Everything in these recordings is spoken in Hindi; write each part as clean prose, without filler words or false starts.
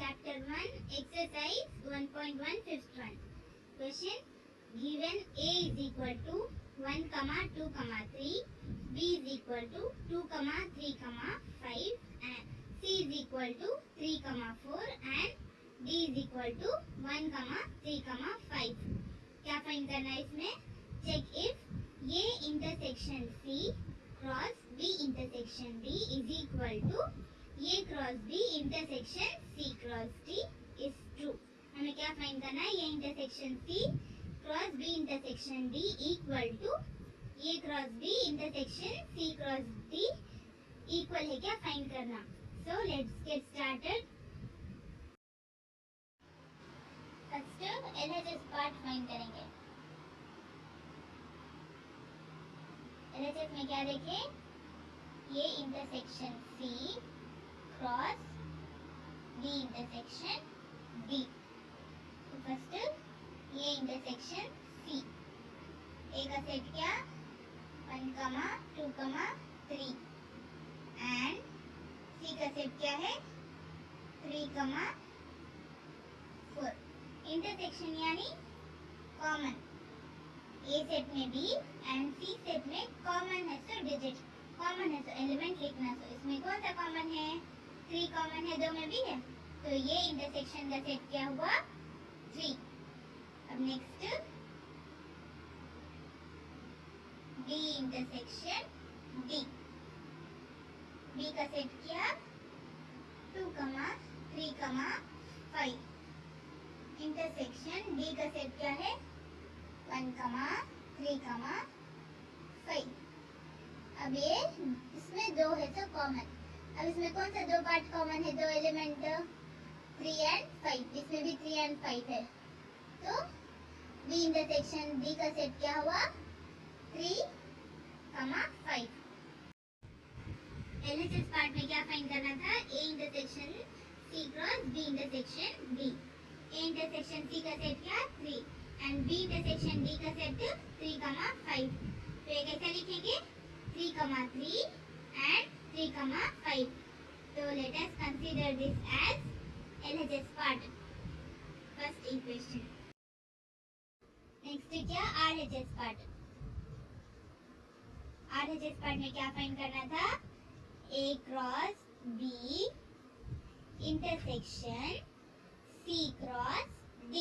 Chapter 1, Exercise 1.1, Fifth one. Question: Given A is equal to 1, 2, 3, B is equal to 2, 3, 5, and C is equal to 3, 4, and D is equal to 1, 3, 5. क्या फाइंड करना है इसमें? Check if A intersection C cross B intersection D is equal to A cross B intersection C cross D is true. हमें क्या फाइंड करना है? A intersection C cross B intersection D equal to A cross B intersection C cross D equal है क्या फाइंड करना. So let's get started. First LHS part find करेंगे. LHS में क्या देखें? A intersection C cross B intersection D. तो first A intersection C. A का सेट क्या? 1, 2, 3 एंड C का सेट क्या है? 3, 4. इंटरसेक्शन यानी कॉमन. A सेट में B एंड C सेट में कॉमन है, सो डिजिट कॉमन है, तो एलिमेंट लिखना. तो इसमें कौन सा कॉमन है? 3 कॉमन है, 2 में भी है, तो ये इंटरसेक्शन का सेट क्या हुआ? 3. अब next B intersection D. B का सेट क्या? 2, 3, 5. इंटरसेक्शन D का सेट क्या है? 1, 3, 5. अब ये इसमें 2 है तो कॉमन. अब इसमें कौन सा 2 पार्ट कॉमन है? 2 एलिमेंट 3 एंड 5. इसमें भी 3 एंड 5 है, तो B इंटरसेक्शन D का सेट क्या हुआ? 3, 5. LHS पार्ट में क्या फाइंड करना था? A intersection C cross B intersection D. A intersection C का सेट क्या? 3 एंड B इंटरसेक्शन D का सेट 3, 5. तो ये कैसे लिखेंगे? 3, 3 एंड 3, 5. तो let us consider this as LHS part. First equation. Next क्या? RHS part. RHS पार्ट में क्या फाइंड करना था? A cross B intersection C cross D.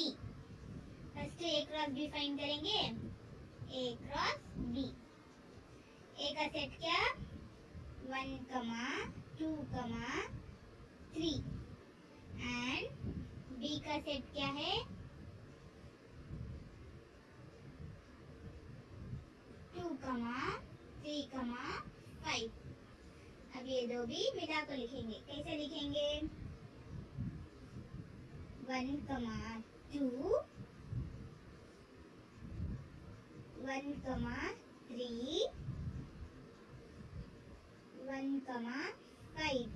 First A cross B find करेंगे. A cross B. A का सेट क्या? 1, 2, 3 एंड B का सेट क्या है? 2, 3, 5. अब ये दो भी मिला कर लिखेंगे. कैसे लिखेंगे? 1, 2, 1, 3, 1, 5.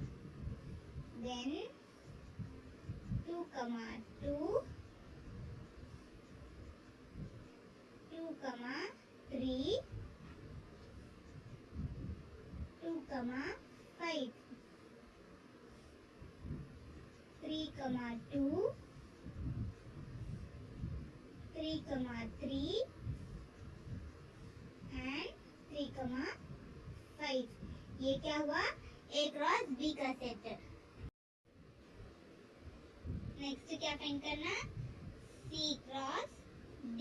Then 2, 2, 2, 3, 2, 5. 3, 2, 3, 3 एंड 3, 5. ये क्या हुआ? A क्रॉस B का सेट. नेक्स्ट क्या फाइंड करना? C cross D.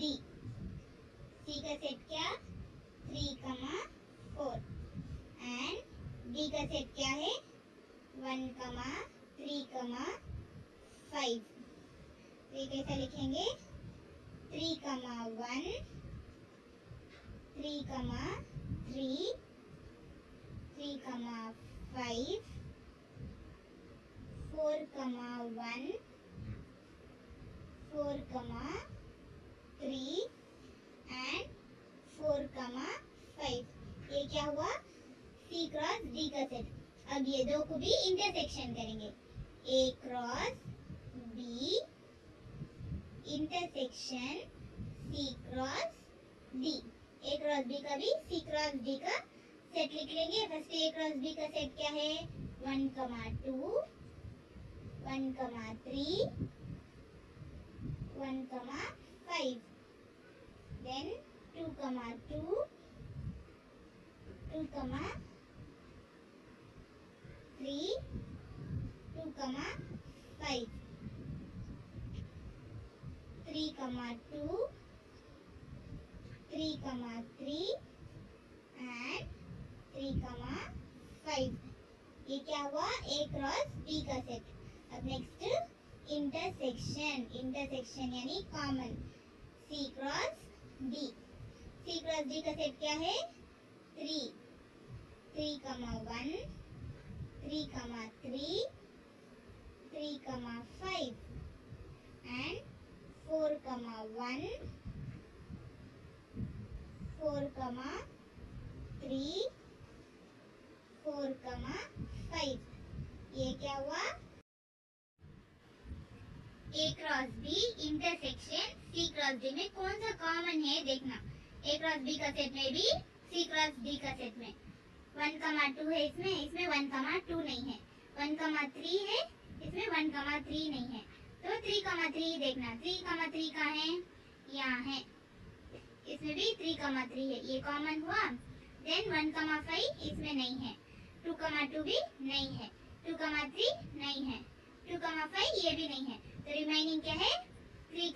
C का सेट क्या? 3, 4 एंड D का सेट क्या है? 1, 3, 5. ये कैसे लिखेंगे? 3, 1, 3, 3, 3, 5, 4, 1, 4, 3 एंड 4, 5. ये क्या हुआ? C क्रॉस D का सेट. अब ये दो को भी इंटरसेक्शन करेंगे. A cross B intersection C cross D. A cross B का भी C क्रॉस D का सेट लिख लेंगे. फर्स्ट A क्रॉस B का सेट क्या है? 1, 2, 1, 3, 1, 5. Then 2, 2, 2, 3, 2, 5. 3, 2, 3, 3 and 3, 5. ये क्या हुआ? A क्रॉस B का सेट. अब नेक्स्ट इंटरसेक्शन यानी common. C cross D. C cross D का सेट क्या है? 3, 3, 1, 3, 3, 3, 5 and 4, 1, 4, 3, 4, 5. ये क्या हुआ? A cross B intersection C cross D में कौन सा कॉमन है देखना. A क्रॉस B का सेट में भी C क्रॉस D का सेट में 1, 2 है. इसमें 1, 2 नहीं है. 1, 3 है. इसमें 1, 3 नहीं है. तो 3, 3 देखना. 3, 3 कहाँ है? यहाँ है. इसमें भी 3, 3 है. ये कॉमन हुआ. देन 1, 5 इसमें नहीं है. 2, 2 भी नहीं है. 2, 3 नहीं है. 2, 5 ये भी नहीं है. तो रिमाइनिंग क्या है? 3,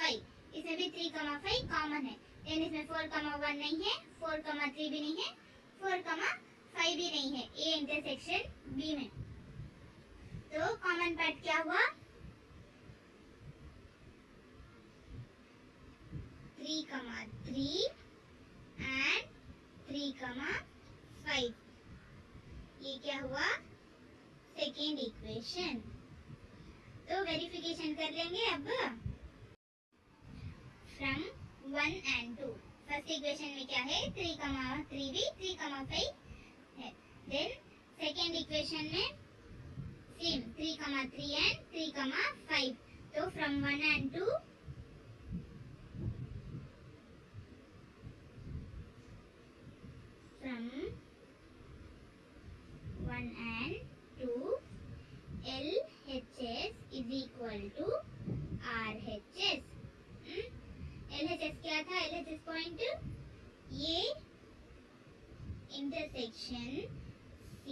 5. इसमें भी 3, 5 कॉमन है. देन इसमें 4, 1 नहीं है. 4, 3 भी नहीं है. 4, 5 भी नहीं है. ए इंटरसेक्शन बी में. तो कॉमन पार्ट क्या हुआ? 3, 3 and 3, 5. ये क्या हुआ? Second equation. तो वेरिफिकेशन कर लेंगे अब. From 1 and 2. फर्स्ट इक्वेशन में क्या है? 3, 3 भी 3, 5 है. देन सेकेंड इक्वेशन में सेम 3, 3 and 3, 5. तो from 1 and 2 from 1 and 2 LHS is equal to RHS. LHS क्या था? LHS पॉइंट ये intersection C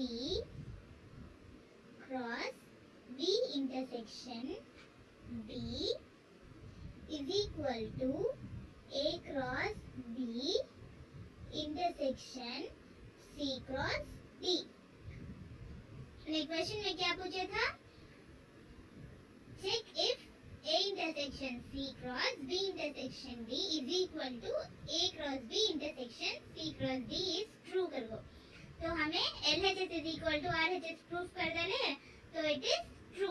cross B intersection B is equal to A cross B intersection C cross D. Question में क्या पूछा था? Check if A intersection C cross B intersection D is equal to A cross B intersection C cross D is true कर दो. तो हमें LHS is equal to RHS proof कर देना है. तो इट इज ट्रू.